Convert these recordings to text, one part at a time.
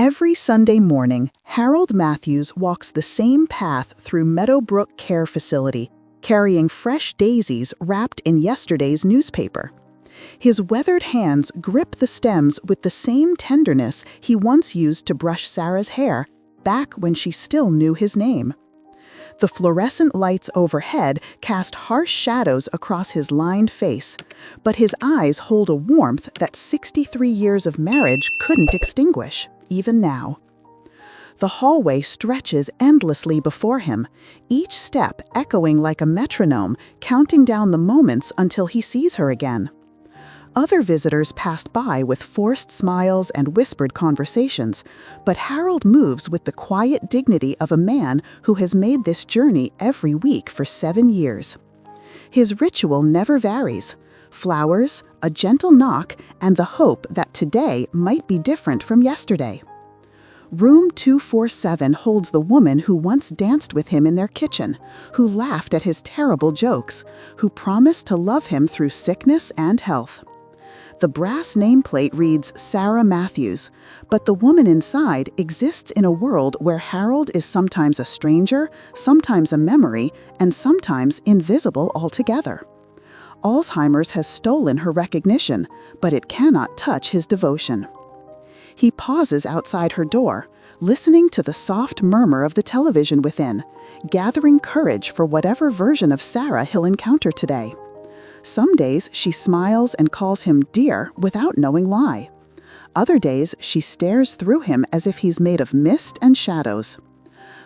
Every Sunday morning, Harold Matthews walks the same path through Meadowbrook Care Facility, carrying fresh daisies wrapped in yesterday's newspaper. His weathered hands grip the stems with the same tenderness he once used to brush Sarah's hair, back when she still knew his name. The fluorescent lights overhead cast harsh shadows across his lined face, but his eyes hold a warmth that 63 years of marriage couldn't extinguish, even now. The hallway stretches endlessly before him, each step echoing like a metronome, counting down the moments until he sees her again. Other visitors passed by with forced smiles and whispered conversations, but Harold moves with the quiet dignity of a man who has made this journey every week for 7 years. His ritual never varies: flowers, a gentle knock, and the hope that today might be different from yesterday. Room 247 holds the woman who once danced with him in their kitchen, who laughed at his terrible jokes, who promised to love him through sickness and health. The brass nameplate reads Sarah Matthews, but the woman inside exists in a world where Harold is sometimes a stranger, sometimes a memory, and sometimes invisible altogether. Alzheimer's has stolen her recognition, but it cannot touch his devotion. He pauses outside her door, listening to the soft murmur of the television within, gathering courage for whatever version of Sarah he'll encounter today. Some days she smiles and calls him dear without knowing why. Other days she stares through him as if he's made of mist and shadows.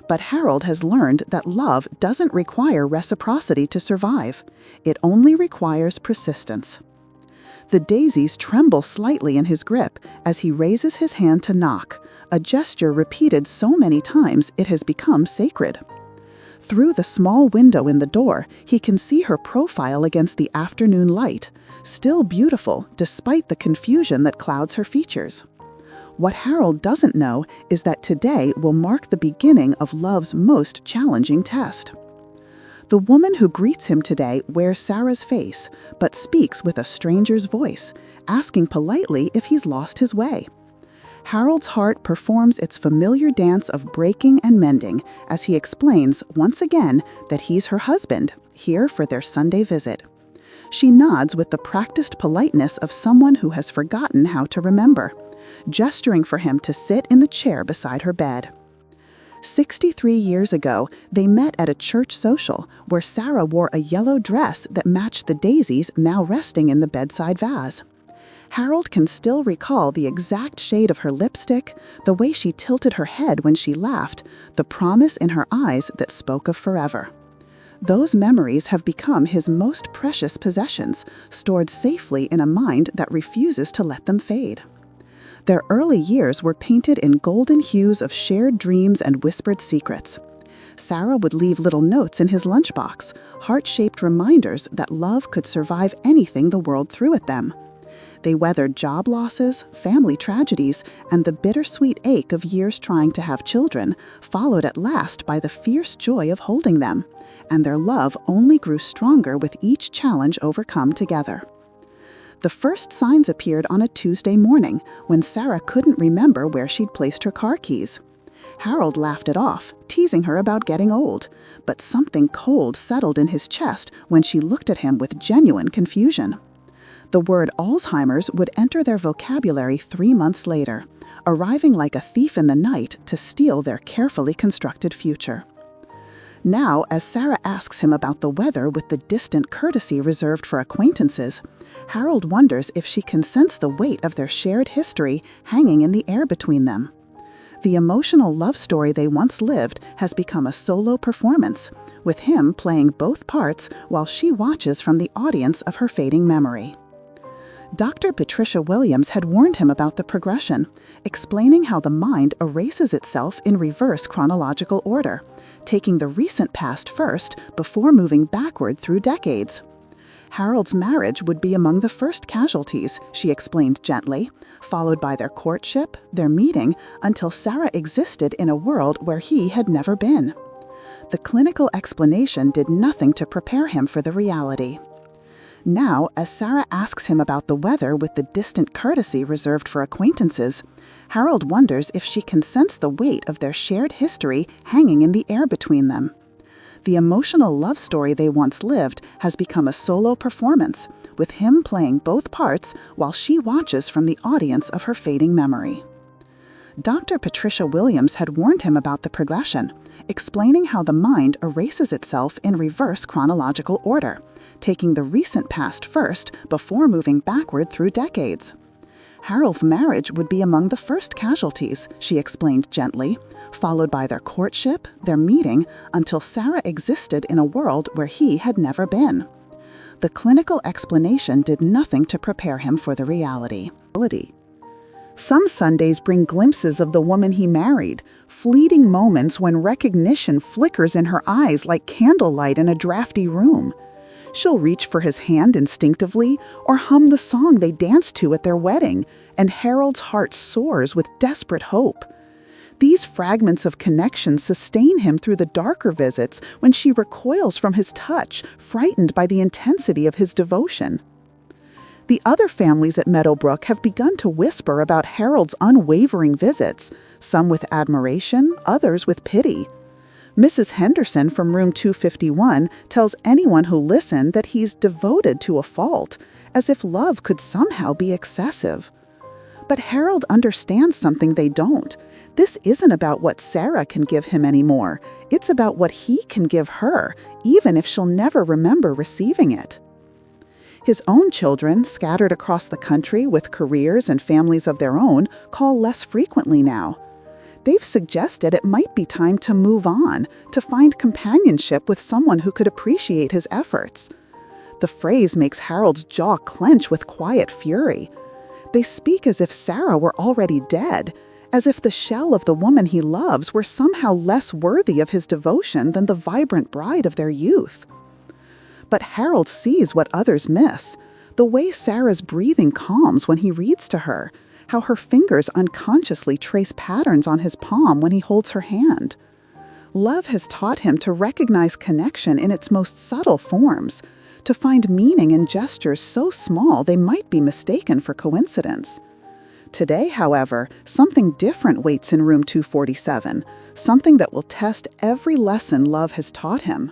But Harold has learned that love doesn't require reciprocity to survive. It only requires persistence. The daisies tremble slightly in his grip as he raises his hand to knock, a gesture repeated so many times it has become sacred. Through the small window in the door, he can see her profile against the afternoon light, still beautiful despite the confusion that clouds her features. What Harold doesn't know is that today will mark the beginning of love's most challenging test. The woman who greets him today wears Sarah's face, but speaks with a stranger's voice, asking politely if he's lost his way. Harold's heart performs its familiar dance of breaking and mending as he explains once again that he's her husband, here for their Sunday visit. She nods with the practiced politeness of someone who has forgotten how to remember, gesturing for him to sit in the chair beside her bed. 63 years ago, they met at a church social where Sarah wore a yellow dress that matched the daisies now resting in the bedside vase. Harold can still recall the exact shade of her lipstick, the way she tilted her head when she laughed, the promise in her eyes that spoke of forever. Those memories have become his most precious possessions, stored safely in a mind that refuses to let them fade. Their early years were painted in golden hues of shared dreams and whispered secrets. Sarah would leave little notes in his lunchbox, heart-shaped reminders that love could survive anything the world threw at them. They weathered job losses, family tragedies, and the bittersweet ache of years trying to have children, followed at last by the fierce joy of holding them, and their love only grew stronger with each challenge overcome together. The first signs appeared on a Tuesday morning when Sarah couldn't remember where she'd placed her car keys. Harold laughed it off, teasing her about getting old, but something cold settled in his chest when she looked at him with genuine confusion. The word Alzheimer's would enter their vocabulary 3 months later, arriving like a thief in the night to steal their carefully constructed future. Now, as Sarah asks him about the weather with the distant courtesy reserved for acquaintances, Harold wonders if she can sense the weight of their shared history hanging in the air between them. The emotional love story they once lived has become a solo performance, with him playing both parts while she watches from the audience of her fading memory. Dr. Patricia Williams had warned him about the progression, explaining how the mind erases itself in reverse chronological order, taking the recent past first before moving backward through decades. Harold's marriage would be among the first casualties, she explained gently, followed by their courtship, their meeting, until Sarah existed in a world where he had never been. The clinical explanation did nothing to prepare him for the reality. Now, as Sarah asks him about the weather with the distant courtesy reserved for acquaintances, Harold wonders if she can sense the weight of their shared history hanging in the air between them. The emotional love story they once lived has become a solo performance, with him playing both parts while she watches from the audience of her fading memory. Dr. Patricia Williams had warned him about the progression, explaining how the mind erases itself in reverse chronological order, taking the recent past first before moving backward through decades. Harold's marriage would be among the first casualties, she explained gently, followed by their courtship, their meeting, until Sarah existed in a world where he had never been. The clinical explanation did nothing to prepare him for the reality. Some Sundays bring glimpses of the woman he married, fleeting moments when recognition flickers in her eyes like candlelight in a drafty room. She'll reach for his hand instinctively or hum the song they danced to at their wedding, and Harold's heart soars with desperate hope. These fragments of connection sustain him through the darker visits when she recoils from his touch, frightened by the intensity of his devotion. The other families at Meadowbrook have begun to whisper about Harold's unwavering visits, some with admiration, others with pity. Mrs. Henderson from room 251 tells anyone who listened that he's devoted to a fault, as if love could somehow be excessive. But Harold understands something they don't. This isn't about what Sarah can give him anymore. It's about what he can give her, even if she'll never remember receiving it. His own children, scattered across the country with careers and families of their own, call less frequently now. They've suggested it might be time to move on, to find companionship with someone who could appreciate his efforts. The phrase makes Harold's jaw clench with quiet fury. They speak as if Sarah were already dead, as if the shell of the woman he loves were somehow less worthy of his devotion than the vibrant bride of their youth. But Harold sees what others miss, the way Sarah's breathing calms when he reads to her, how her fingers unconsciously trace patterns on his palm when he holds her hand. Love has taught him to recognize connection in its most subtle forms, to find meaning in gestures so small they might be mistaken for coincidence. Today, however, something different waits in room 247, something that will test every lesson love has taught him.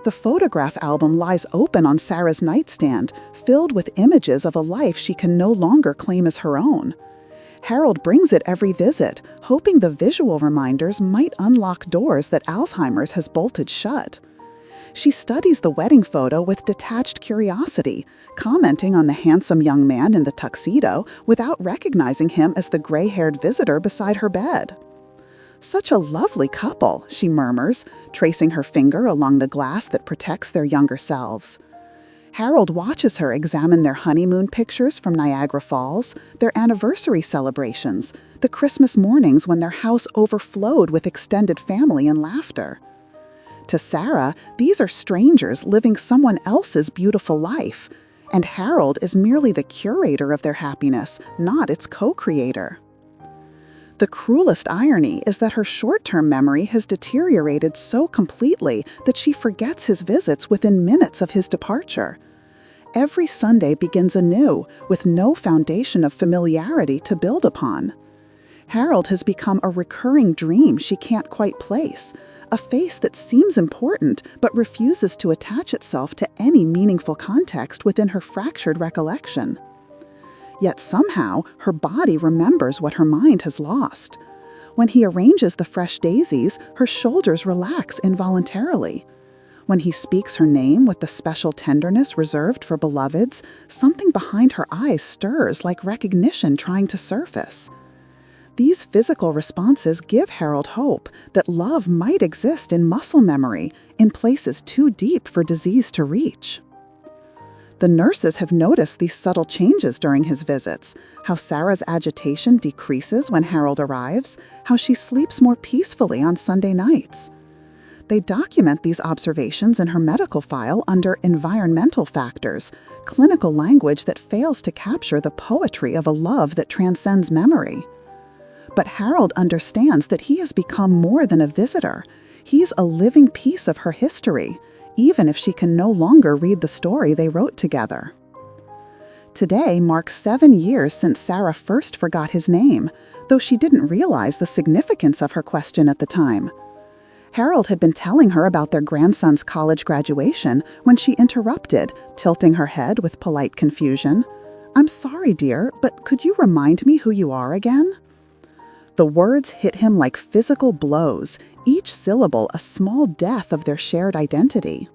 The photograph album lies open on Sarah's nightstand, filled with images of a life she can no longer claim as her own. Harold brings it every visit, hoping the visual reminders might unlock doors that Alzheimer's has bolted shut. She studies the wedding photo with detached curiosity, commenting on the handsome young man in the tuxedo without recognizing him as the gray-haired visitor beside her bed. "Such a lovely couple," she murmurs, tracing her finger along the glass that protects their younger selves. Harold watches her examine their honeymoon pictures from Niagara Falls, their anniversary celebrations, the Christmas mornings when their house overflowed with extended family and laughter. To Sarah, these are strangers living someone else's beautiful life, and Harold is merely the curator of their happiness, not its co-creator. The cruelest irony is that her short-term memory has deteriorated so completely that she forgets his visits within minutes of his departure. Every Sunday begins anew, with no foundation of familiarity to build upon. Harold has become a recurring dream she can't quite place, a face that seems important but refuses to attach itself to any meaningful context within her fractured recollection. Yet somehow, her body remembers what her mind has lost. When he arranges the fresh daisies, her shoulders relax involuntarily. When he speaks her name with the special tenderness reserved for beloveds, something behind her eyes stirs like recognition trying to surface. These physical responses give Harold hope that love might exist in muscle memory, in places too deep for disease to reach. The nurses have noticed these subtle changes during his visits, how Sarah's agitation decreases when Harold arrives, how she sleeps more peacefully on Sunday nights. They document these observations in her medical file under environmental factors, clinical language that fails to capture the poetry of a love that transcends memory. But Harold understands that he has become more than a visitor. He's a living piece of her history, even if she can no longer read the story they wrote together. Today marks 7 years since Sarah first forgot his name, though she didn't realize the significance of her question at the time. Harold had been telling her about their grandson's college graduation when she interrupted, tilting her head with polite confusion. "I'm sorry, dear, but could you remind me who you are again?" The words hit him like physical blows, each syllable a small death of their shared identity.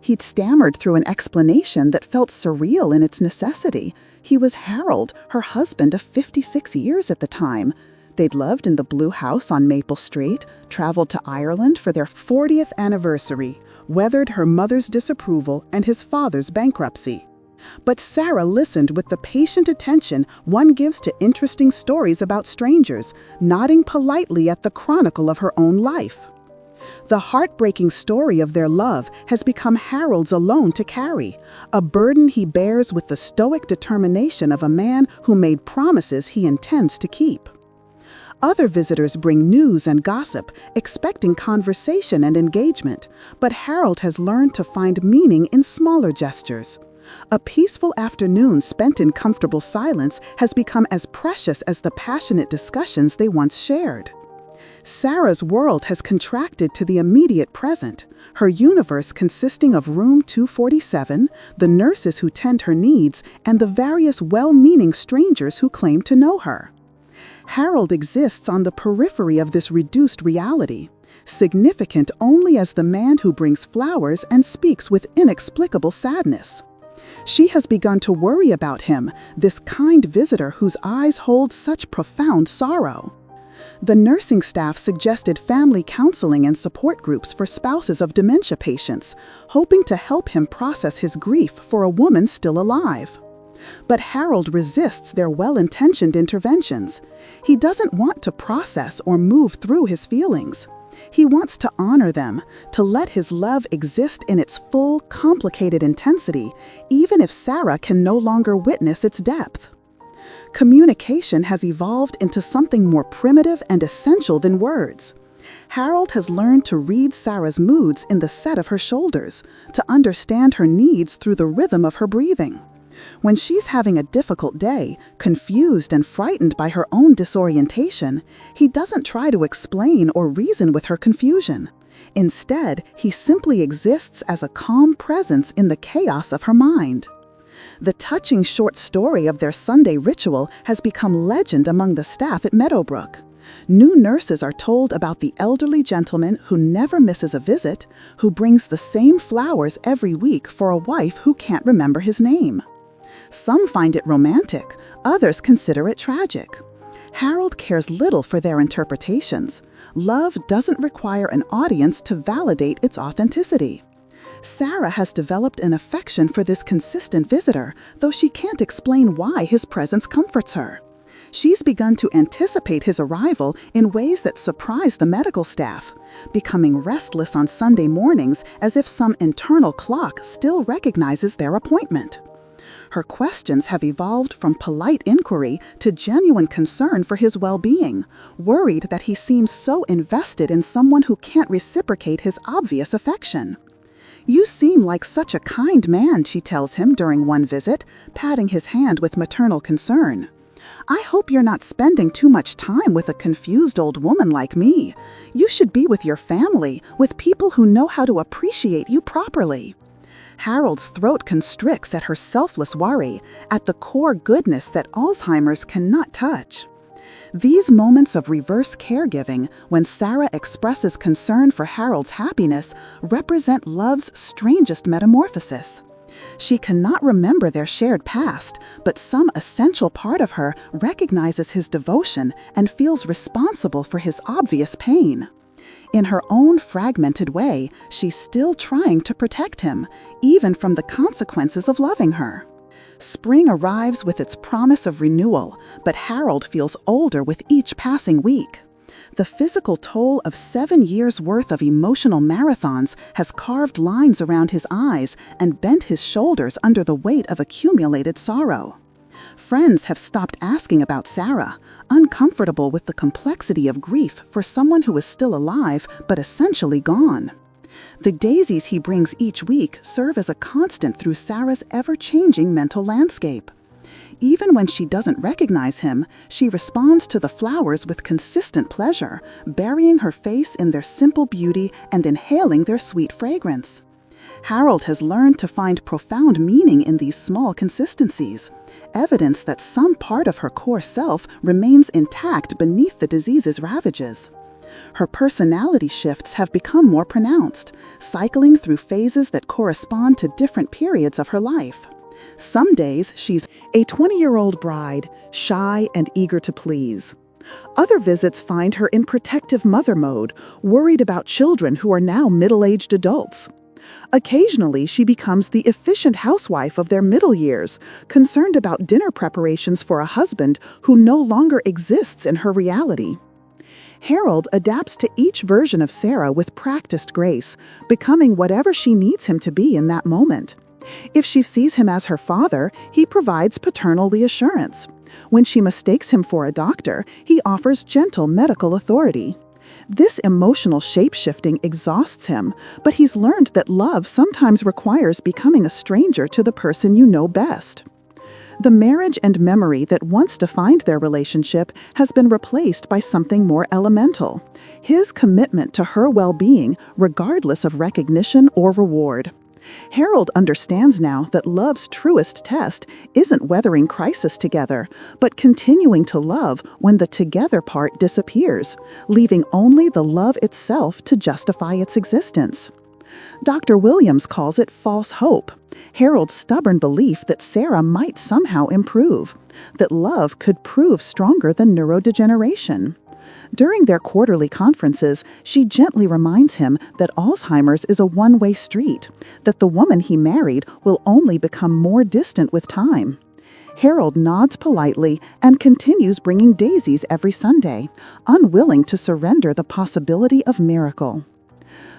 He'd stammered through an explanation that felt surreal in its necessity. He was Harold, her husband of 56 years at the time. They'd lived in the blue house on Maple Street, traveled to Ireland for their 40th anniversary, weathered her mother's disapproval and his father's bankruptcy. But Sarah listened with the patient attention one gives to interesting stories about strangers, nodding politely at the chronicle of her own life. The heartbreaking story of their love has become Harold's alone to carry, a burden he bears with the stoic determination of a man who made promises he intends to keep. Other visitors bring news and gossip, expecting conversation and engagement, but Harold has learned to find meaning in smaller gestures. A peaceful afternoon spent in comfortable silence has become as precious as the passionate discussions they once shared. Sarah's world has contracted to the immediate present, her universe consisting of room 247, the nurses who tend her needs, and the various well-meaning strangers who claim to know her. Harold exists on the periphery of this reduced reality, significant only as the man who brings flowers and speaks with inexplicable sadness. She has begun to worry about him, this kind visitor whose eyes hold such profound sorrow. The nursing staff suggested family counseling and support groups for spouses of dementia patients, hoping to help him process his grief for a woman still alive. But Harold resists their well-intentioned interventions. He doesn't want to process or move through his feelings. He wants to honor them, to let his love exist in its full, complicated intensity, even if Sarah can no longer witness its depth. Communication has evolved into something more primitive and essential than words. Harold has learned to read Sarah's moods in the set of her shoulders, to understand her needs through the rhythm of her breathing. When she's having a difficult day, confused and frightened by her own disorientation, he doesn't try to explain or reason with her confusion. Instead, he simply exists as a calm presence in the chaos of her mind. The touching short story of their Sunday ritual has become legend among the staff at Meadowbrook. New nurses are told about the elderly gentleman who never misses a visit, who brings the same flowers every week for a wife who can't remember his name. Some find it romantic, others consider it tragic. Harold cares little for their interpretations. Love doesn't require an audience to validate its authenticity. Sarah has developed an affection for this consistent visitor, though she can't explain why his presence comforts her. She's begun to anticipate his arrival in ways that surprise the medical staff, becoming restless on Sunday mornings as if some internal clock still recognizes their appointment. Her questions have evolved from polite inquiry to genuine concern for his well-being, worried that he seems so invested in someone who can't reciprocate his obvious affection. "You seem like such a kind man," she tells him during one visit, patting his hand with maternal concern. "I hope you're not spending too much time with a confused old woman like me. You should be with your family, with people who know how to appreciate you properly." Harold's throat constricts at her selfless worry, at the core goodness that Alzheimer's cannot touch. These moments of reverse caregiving, when Sarah expresses concern for Harold's happiness, represent love's strangest metamorphosis. She cannot remember their shared past, but some essential part of her recognizes his devotion and feels responsible for his obvious pain. In her own fragmented way, she's still trying to protect him, even from the consequences of loving her. Spring arrives with its promise of renewal, but Harold feels older with each passing week. The physical toll of 7 years' worth of emotional marathons has carved lines around his eyes and bent his shoulders under the weight of accumulated sorrow. Friends have stopped asking about Sarah, uncomfortable with the complexity of grief for someone who is still alive but essentially gone. The daisies he brings each week serve as a constant through Sarah's ever-changing mental landscape. Even when she doesn't recognize him, she responds to the flowers with consistent pleasure, burying her face in their simple beauty and inhaling their sweet fragrance. Harold has learned to find profound meaning in these small consistencies, evidence that some part of her core self remains intact beneath the disease's ravages. Her personality shifts have become more pronounced, cycling through phases that correspond to different periods of her life. Some days she's a 20-year-old bride, shy and eager to please. Other visits find her in protective mother mode, worried about children who are now middle-aged adults. Occasionally, she becomes the efficient housewife of their middle years, concerned about dinner preparations for a husband who no longer exists in her reality. Harold adapts to each version of Sarah with practiced grace, becoming whatever she needs him to be in that moment. If she sees him as her father, he provides paternal reassurance. When she mistakes him for a doctor, he offers gentle medical authority. This emotional shape-shifting exhausts him, but he's learned that love sometimes requires becoming a stranger to the person you know best. The marriage and memory that once defined their relationship has been replaced by something more elemental: his commitment to her well-being, regardless of recognition or reward. Harold understands now that love's truest test isn't weathering crisis together, but continuing to love when the together part disappears, leaving only the love itself to justify its existence. Dr. Williams calls it false hope, Harold's stubborn belief that Sarah might somehow improve, that love could prove stronger than neurodegeneration. During their quarterly conferences, she gently reminds him that Alzheimer's is a one-way street, that the woman he married will only become more distant with time. Harold nods politely and continues bringing daisies every Sunday, unwilling to surrender the possibility of miracle.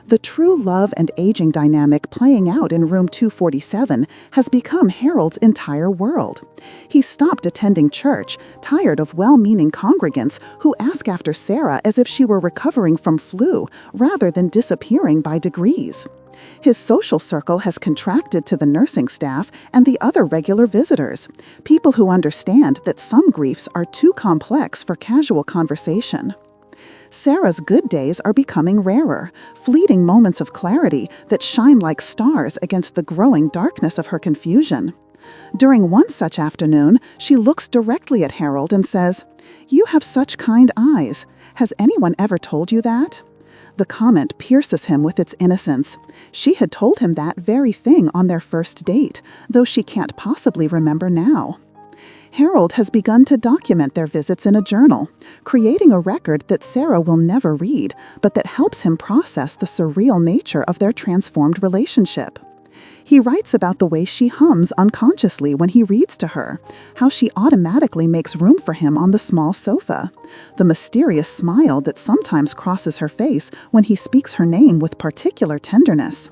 The true love and aging dynamic playing out in room 247 has become Harold's entire world. He stopped attending church, tired of well-meaning congregants who ask after Sarah as if she were recovering from flu rather than disappearing by degrees. His social circle has contracted to the nursing staff and the other regular visitors, people who understand that some griefs are too complex for casual conversation. Sarah's good days are becoming rarer, fleeting moments of clarity that shine like stars against the growing darkness of her confusion. During one such afternoon, she looks directly at Harold and says, "You have such kind eyes. Has anyone ever told you that?" The comment pierces him with its innocence. She had told him that very thing on their first date, though she can't possibly remember now. Harold has begun to document their visits in a journal, creating a record that Sarah will never read, but that helps him process the surreal nature of their transformed relationship. He writes about the way she hums unconsciously when he reads to her, how she automatically makes room for him on the small sofa, the mysterious smile that sometimes crosses her face when he speaks her name with particular tenderness.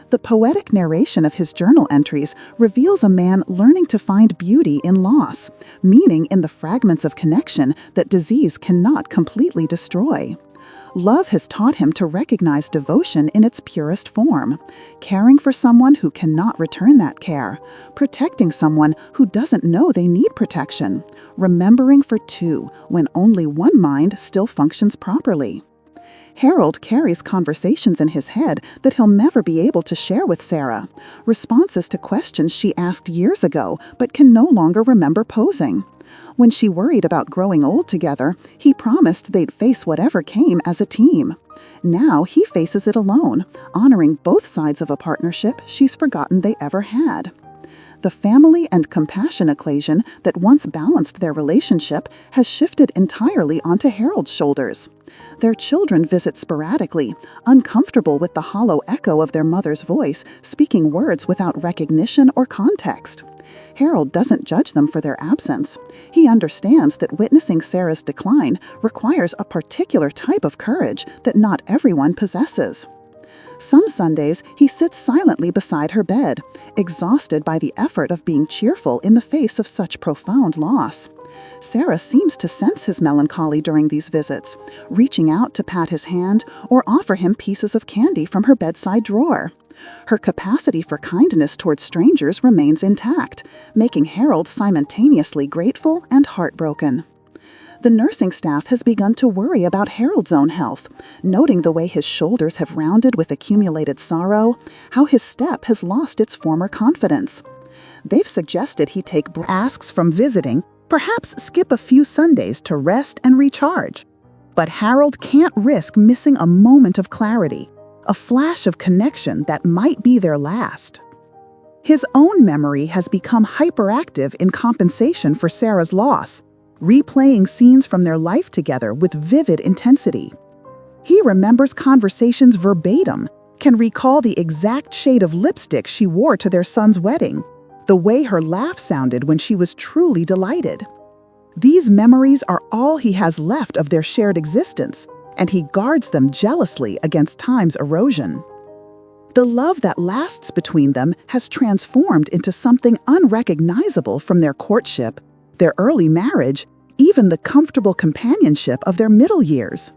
The poetic narration of his journal entries reveals a man learning to find beauty in loss, meaning in the fragments of connection that disease cannot completely destroy. Love has taught him to recognize devotion in its purest form, caring for someone who cannot return that care, protecting someone who doesn't know they need protection, remembering for two when only one mind still functions properly. Harold carries conversations in his head that he'll never be able to share with Sarah, responses to questions she asked years ago but can no longer remember posing. When she worried about growing old together, he promised they'd face whatever came as a team. Now he faces it alone, honoring both sides of a partnership she's forgotten they ever had. The family and compassion equation that once balanced their relationship has shifted entirely onto Harold's shoulders. Their children visit sporadically, uncomfortable with the hollow echo of their mother's voice, speaking words without recognition or context. Harold doesn't judge them for their absence. He understands that witnessing Sarah's decline requires a particular type of courage that not everyone possesses. Some Sundays, he sits silently beside her bed, exhausted by the effort of being cheerful in the face of such profound loss. Sarah seems to sense his melancholy during these visits, reaching out to pat his hand or offer him pieces of candy from her bedside drawer. Her capacity for kindness towards strangers remains intact, making Harold simultaneously grateful and heartbroken. The nursing staff has begun to worry about Harold's own health, noting the way his shoulders have rounded with accumulated sorrow, how his step has lost its former confidence. They've suggested he take asks from visiting, perhaps skip a few Sundays to rest and recharge. But Harold can't risk missing a moment of clarity, a flash of connection that might be their last. His own memory has become hyperactive in compensation for Sarah's loss, replaying scenes from their life together with vivid intensity. He remembers conversations verbatim, can recall the exact shade of lipstick she wore to their son's wedding, the way her laugh sounded when she was truly delighted. These memories are all he has left of their shared existence, and he guards them jealously against time's erosion. The love that lasts between them has transformed into something unrecognizable from their courtship, their early marriage, even the comfortable companionship of their middle years.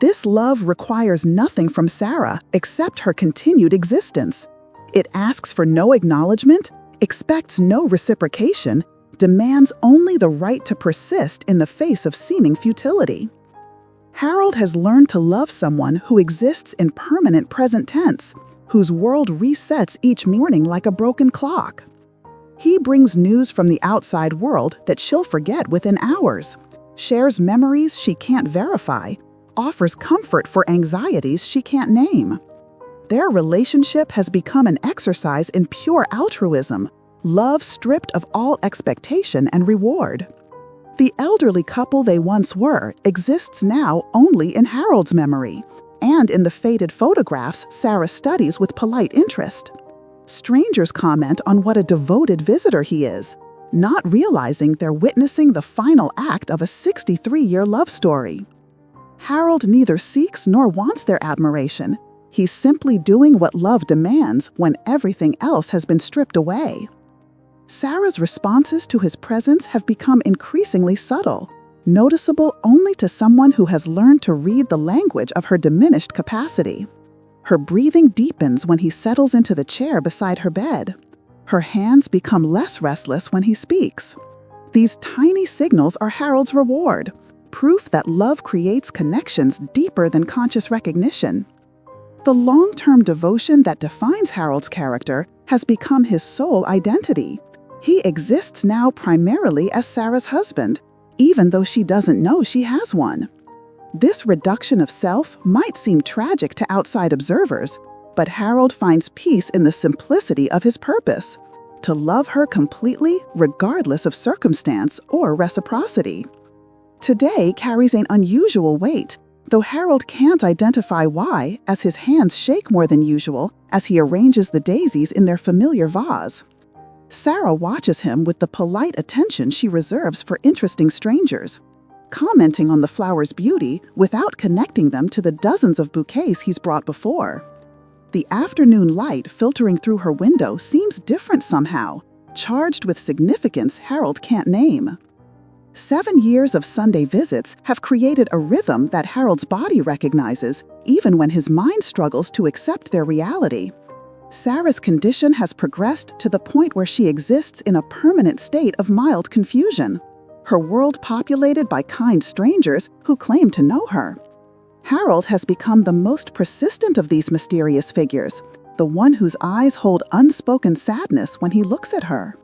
This love requires nothing from Sarah except her continued existence. It asks for no acknowledgement, expects no reciprocation, demands only the right to persist in the face of seeming futility. Harold has learned to love someone who exists in permanent present tense, whose world resets each morning like a broken clock. He brings news from the outside world that she'll forget within hours, shares memories she can't verify, offers comfort for anxieties she can't name. Their relationship has become an exercise in pure altruism, love stripped of all expectation and reward. The elderly couple they once were exists now only in Harold's memory, and in the faded photographs Sarah studies with polite interest. Strangers comment on what a devoted visitor he is, not realizing they're witnessing the final act of a 63-year love story. Harold neither seeks nor wants their admiration. He's simply doing what love demands when everything else has been stripped away. Sarah's responses to his presence have become increasingly subtle, noticeable only to someone who has learned to read the language of her diminished capacity. Her breathing deepens when he settles into the chair beside her bed. Her hands become less restless when he speaks. These tiny signals are Harold's reward, proof that love creates connections deeper than conscious recognition. The long-term devotion that defines Harold's character has become his sole identity. He exists now primarily as Sarah's husband, even though she doesn't know she has one. This reduction of self might seem tragic to outside observers, but Harold finds peace in the simplicity of his purpose, to love her completely regardless of circumstance or reciprocity. Today carries an unusual weight, though Harold can't identify why, as his hands shake more than usual as he arranges the daisies in their familiar vase. Sarah watches him with the polite attention she reserves for interesting strangers, commenting on the flower's beauty without connecting them to the dozens of bouquets he's brought before. The afternoon light filtering through her window seems different somehow, charged with significance Harold can't name. 7 years of Sunday visits have created a rhythm that Harold's body recognizes, even when his mind struggles to accept their reality. Sarah's condition has progressed to the point where she exists in a permanent state of mild confusion, her world populated by kind strangers who claim to know her. Harold has become the most persistent of these mysterious figures, the one whose eyes hold unspoken sadness when he looks at her.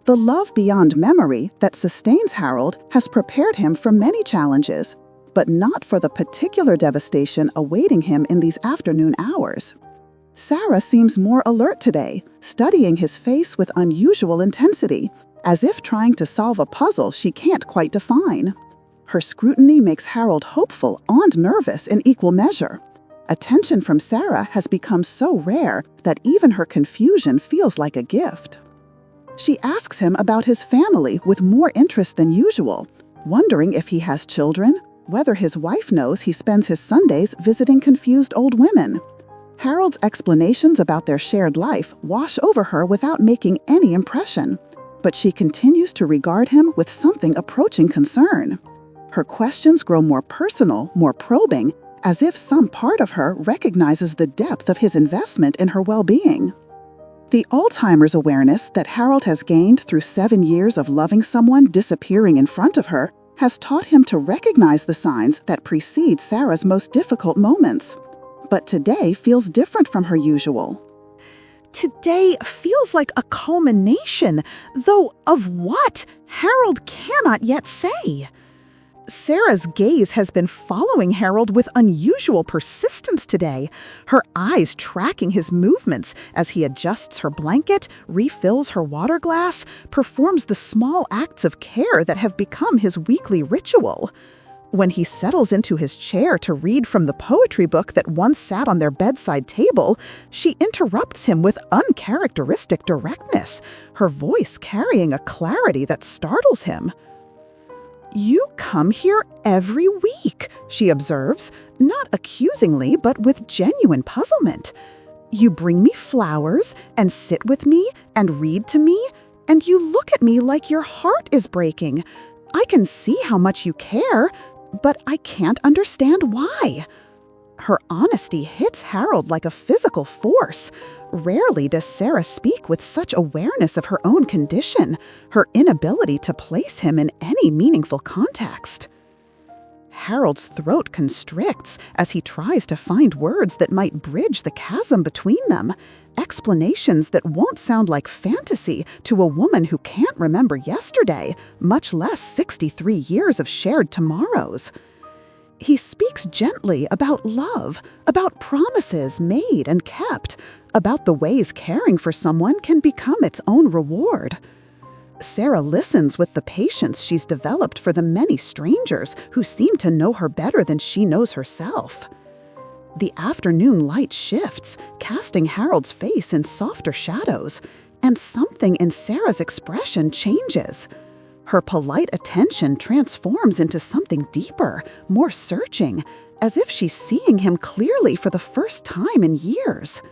The love beyond memory that sustains Harold has prepared him for many challenges, but not for the particular devastation awaiting him in these afternoon hours. Sarah seems more alert today, studying his face with unusual intensity, as if trying to solve a puzzle she can't quite define. Her scrutiny makes Harold hopeful and nervous in equal measure. Attention from Sarah has become so rare that even her confusion feels like a gift. She asks him about his family with more interest than usual, wondering if he has children, whether his wife knows he spends his Sundays visiting confused old women. Harold's explanations about their shared life wash over her without making any impression, but she continues to regard him with something approaching concern. Her questions grow more personal, more probing, as if some part of her recognizes the depth of his investment in her well-being. The Alzheimer's awareness that Harold has gained through 7 years of loving someone disappearing in front of her has taught him to recognize the signs that precede Sarah's most difficult moments. But today feels different from her usual. Today feels like a culmination, though of what, Harold cannot yet say. Sarah's gaze has been following Harold with unusual persistence today, her eyes tracking his movements as he adjusts her blanket, refills her water glass, performs the small acts of care that have become his weekly ritual. When he settles into his chair to read from the poetry book that once sat on their bedside table, she interrupts him with uncharacteristic directness, her voice carrying a clarity that startles him. "You come here every week," she observes, not accusingly, but with genuine puzzlement. "You bring me flowers and sit with me and read to me, and you look at me like your heart is breaking. I can see how much you care, but I can't understand why." Her honesty hits Harold like a physical force. Rarely does Sarah speak with such awareness of her own condition, her inability to place him in any meaningful context. Harold's throat constricts as he tries to find words that might bridge the chasm between them, explanations that won't sound like fantasy to a woman who can't remember yesterday, much less 63 years of shared tomorrows. He speaks gently about love, about promises made and kept, about the ways caring for someone can become its own reward. Sarah listens with the patience she's developed for the many strangers who seem to know her better than she knows herself. The afternoon light shifts, casting Harold's face in softer shadows, and something in Sarah's expression changes. Her polite attention transforms into something deeper, more searching, as if she's seeing him clearly for the first time in years.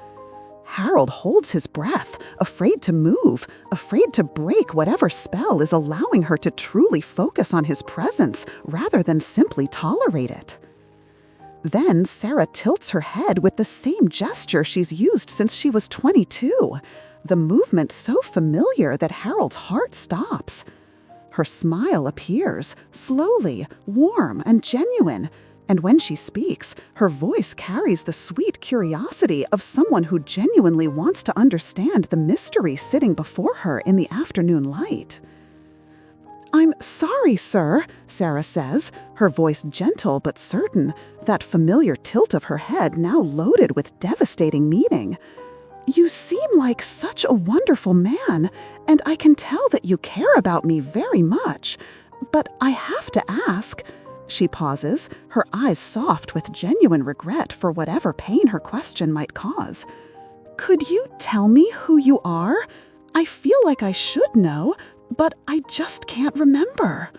Harold holds his breath, afraid to move, afraid to break whatever spell is allowing her to truly focus on his presence rather than simply tolerate it. Then Sarah tilts her head with the same gesture she's used since she was 22, the movement so familiar that Harold's heart stops. Her smile appears, slowly, warm and genuine, and when she speaks, her voice carries the sweet curiosity of someone who genuinely wants to understand the mystery sitting before her in the afternoon light. "I'm sorry, sir," Sarah says, her voice gentle but certain, that familiar tilt of her head now loaded with devastating meaning. "You seem like such a wonderful man, and I can tell that you care about me very much. But I have to ask—" She pauses, her eyes soft with genuine regret for whatever pain her question might cause. "Could you tell me who you are? I feel like I should know, but I just can't remember."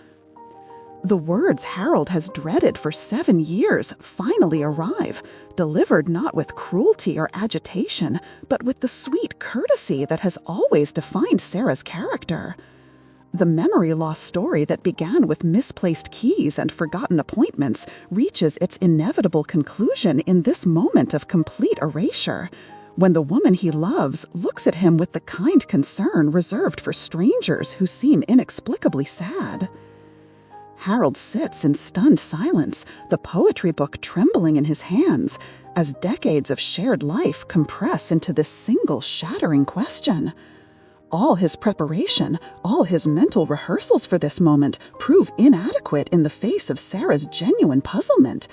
The words Harold has dreaded for 7 years finally arrive, delivered not with cruelty or agitation, but with the sweet courtesy that has always defined Sarah's character. The memory-loss story that began with misplaced keys and forgotten appointments reaches its inevitable conclusion in this moment of complete erasure, when the woman he loves looks at him with the kind concern reserved for strangers who seem inexplicably sad. Harold sits in stunned silence, the poetry book trembling in his hands, as decades of shared life compress into this single shattering question. All his preparation, all his mental rehearsals for this moment prove inadequate in the face of Sarah's genuine puzzlement.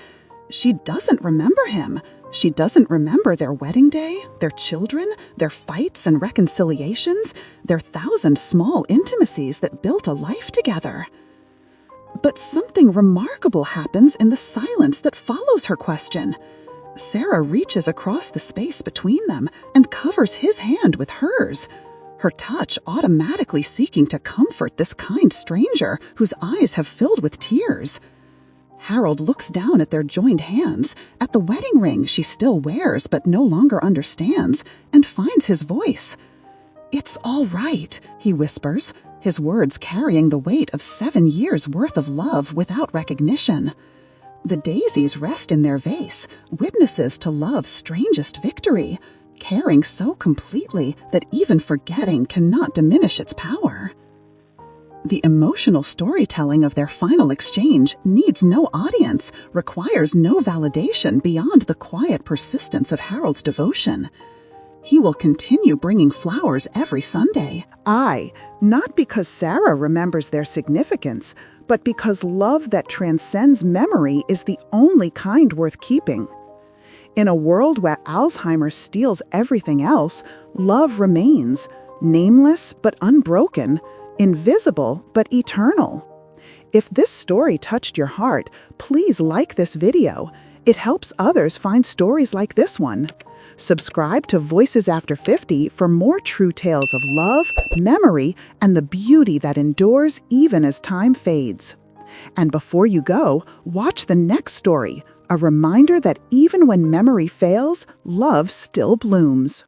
She doesn't remember him. She doesn't remember their wedding day, their children, their fights and reconciliations, their 1,000 small intimacies that built a life together. But something remarkable happens in the silence that follows her question. Sarah reaches across the space between them and covers his hand with hers, her touch automatically seeking to comfort this kind stranger whose eyes have filled with tears. Harold looks down at their joined hands, at the wedding ring she still wears but no longer understands, and finds his voice. "It's all right," he whispers. his words carrying the weight of 7 years' worth of love without recognition. The daisies rest in their vase, witnesses to love's strangest victory, caring so completely that even forgetting cannot diminish its power. The emotional storytelling of their final exchange needs no audience, requires no validation beyond the quiet persistence of Harold's devotion. He will continue bringing flowers every Sunday. Not because Sarah remembers their significance, but because love that transcends memory is the only kind worth keeping. In a world where Alzheimer steals everything else, love remains, nameless but unbroken, invisible but eternal. If this story touched your heart, please like this video. It helps others find stories like this one. Subscribe to Voices After 50 for more true tales of love, memory, and the beauty that endures even as time fades. And before you go, watch the next story, a reminder that even when memory fails, love still blooms.